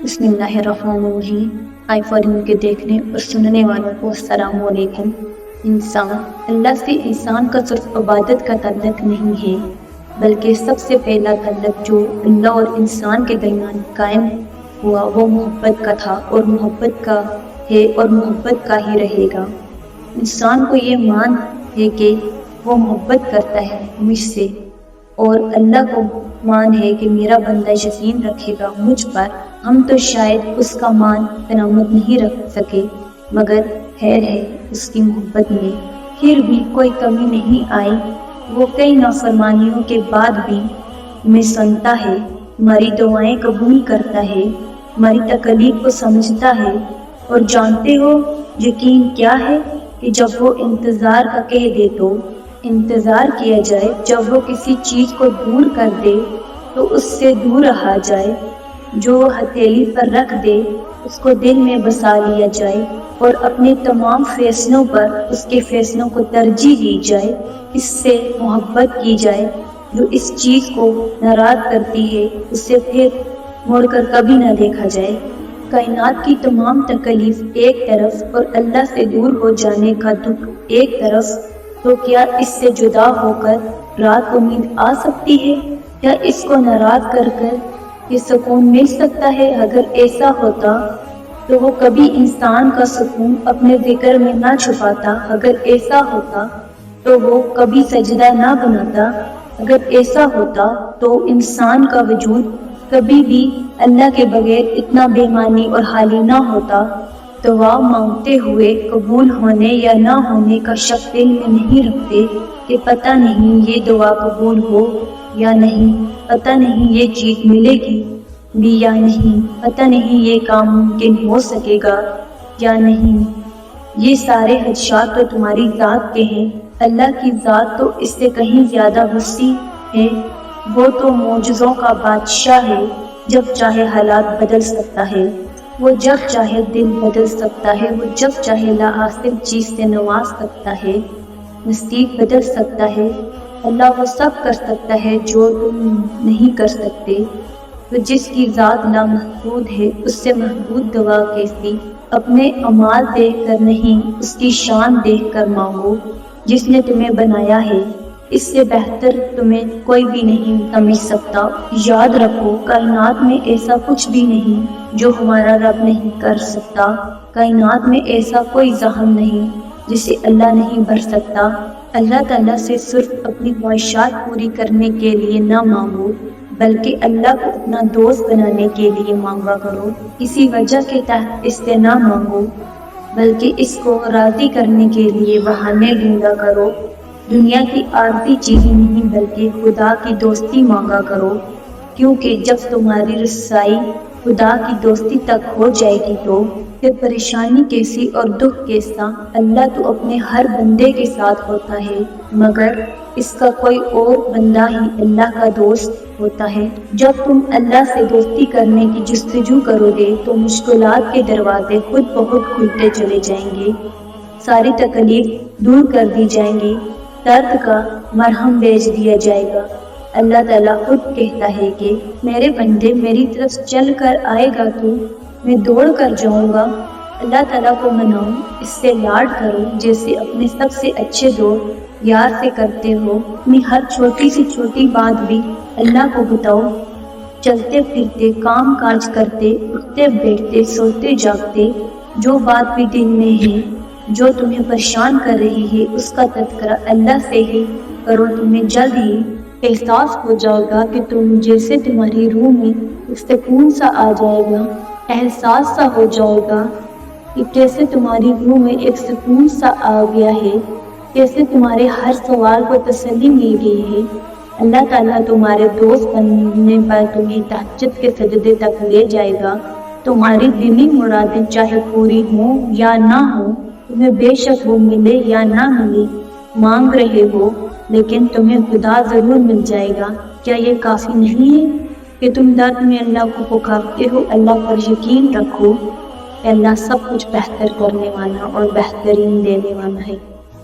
बिस्मिल्लाहिर्रहमानिर्रहीम। हाय फॉरेन के देखने और सुनने वालों को अस्सलाम वालेकुम। इंसान अल्लाह से इंसान का सिर्फ इबादत का ताल्लुक नहीं है, बल्कि सबसे पहला ताल्लुक जो अल्लाह और इंसान के दरमियान कायम हुआ वो मोहब्बत का था और मोहब्बत का है और मोहब्बत का ही रहेगा। इंसान को ये मान है कि वो मोहब्बत करता है मुझसे और अल्लाह को मान है कि मेरा बंदा यकीन रखेगा मुझ पर। हम तो शायद उसका मान तनामत नहीं रख सके, मगर खैर है उसकी मोहब्बत में फिर भी कोई कमी नहीं आई। वो कई नाफरमानियों के बाद भी हमें सुनता है, हमारी दुआएं कबूल करता है, हमारी तकलीफ को समझता है। और जानते हो यकीन क्या है कि जब वो इंतज़ार का कह दे तो इंतज़ार किया जाए, जब वो किसी चीज़ को दूर कर दे तो उससे दूर रहा जाए, जो हथेली पर रख दे उसको दिल में बसा लिया जाए और अपने तमाम फैसलों पर उसके फैसलों को तरजीह दी जाए, इससे मोहब्बत की जाए। जो इस चीज़ को नाराज़ करती है उसे फिर मुड़कर कभी ना देखा जाए। कायनात की तमाम तकलीफ एक तरफ और अल्लाह से दूर हो जाने का दुख एक तरफ, तो क्या इससे जुदा होकर रात को नींद आ सकती है? क्या इसको नाराज कर ये सुकून मिल सकता है? अगर ऐसा होता तो वो कभी इंसान का सुकून अपने जिक्र में ना छुपाता। अगर ऐसा होता तो वो कभी सजदा ना बनाता। अगर ऐसा होता तो इंसान का वजूद कभी भी अल्लाह के बगैर इतना बेमानी और हाली ना होता। दुआ मांगते हुए कबूल होने या ना होने का शक दिल में नहीं रखते कि पता नहीं ये दुआ कबूल हो या नहीं, पता नहीं ये चीज़ मिलेगी भी या नहीं, पता नहीं ये काम मुमकिन हो सकेगा या नहीं। ये सारे खदशात तो तुम्हारी ज़ात के हैं। अल्लाह की ज़ात तो इससे कहीं ज़्यादा वसी है। वो तो मौजज़ों का बादशाह है, जब चाहे हालात बदल सकता है, वो जब चाहे दिल बदल सकता है, वो जब चाहे लाहासिल चीज़ से नवाज सकता है, नसीब बदल सकता है। अल्लाह वो सब कर सकता है जो तुम नहीं कर सकते। तो जिसकी ज़ात लामहदूद है उससे महदूद दुआ कैसी? अपने अमाल देख कर नहीं उसकी शान देख कर मांगो। जिसने तुम्हें बनाया है इससे बेहतर तुम्हें कोई भी नहीं समझ सकता। याद रखो कायनात में ऐसा कुछ भी नहीं जो हमारा रब नहीं कर सकता। कायनात में ऐसा कोई जहम नहीं जिसे अल्लाह नहीं भर सकता। अल्लाह ताला से सिर्फ अपनी ख्वाहिशात पूरी करने के लिए ना मांगो, बल्कि अल्लाह को अपना दोस्त बनाने के लिए मांगा करो। किसी वजह के तहत इससे ना मांगो, बल्कि इसको राज़ी करने के लिए बहाने ढूंढा करो। दुनिया की आरती चीज़ें नहीं बल्कि खुदा की दोस्ती मांगा करो, क्योंकि जब तुम्हारी रसाई खुदा की दोस्ती तक हो जाएगी तो फिर परेशानी कैसी और दुख कैसा। अल्लाह तो अपने हर बंदे के साथ होता है, मगर इसका कोई और बंदा ही अल्लाह का दोस्त होता है। जब तुम अल्लाह से दोस्ती करने की जस्तजू करोगे तो मुश्किलात के दरवाजे खुद ब खुद खुलते चले जाएंगे, सारी तकलीफ दूर कर दी जाएंगी, दर्द का मरहम बेच दिया जाएगा। अल्लाह ताला खुद कहता है कि मेरे बंदे मेरी तरफ चल कर आएगा तो मैं दौड़ कर जाऊंगा। अल्लाह ताला को मनाओ, इससे लाड करो जैसे अपने सबसे अच्छे दोस्त यार से करते हो। अपनी हर छोटी सी छोटी बात भी अल्लाह को बताओ। चलते फिरते, काम काज करते, उठते बैठते, सोते जागते, जो बात भी दिल में है, जो तुम्हें परेशान कर रही है, उसका तज़किरा अल्लाह से ही करो। तुम्हें जल्द ही एहसास हो जाएगा कि तुम जैसे तुम्हारी रूह में सुकून सा आ जाएगा, एहसास सा हो जाएगा कि कैसे तुम्हारी रूह में एक सुकून सा आ गया है, कैसे तुम्हारे हर सवाल को तसल्ली मिल गई है। अल्लाह ताला तुम्हारे दोस्त बनने पर तुम्हें तहज्जुद के सजदे तक ले जाएगा। तुम्हारी दिली मुरादें चाहे पूरी हो या ना हो, तुम्हें बेशक वो मिले या ना मिले, मांग रहे हो लेकिन तुम्हें खुदा ज़रूर मिल जाएगा। क्या ये काफ़ी नहीं है कि तुम दर्द में अल्लाह को पुकारते हो? अल्लाह पर यकीन रखो, अल्लाह सब कुछ बेहतर करने वाला और बेहतरीन देने वाला है।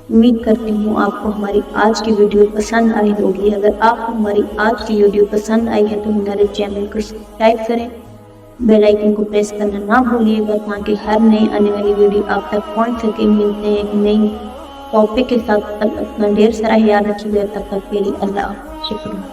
उम्मीद करती हूँ आपको हमारी आज की वीडियो पसंद आई होगी। अगर आपको हमारी आज की वीडियो पसंद आई है तो हमारे चैनल को सब्सक्राइब करें बेल आइकन को प्रेस करना ना भूलिएगा ताकि हर नई आने वाली वीडियो आप तक पहुंच सके। मिलते हैं एक नई टॉपिक के साथ, तब अपना ढेर सारा ख्याल रखिएगा। तब तक के लिए अल्लाह शुक्रिया।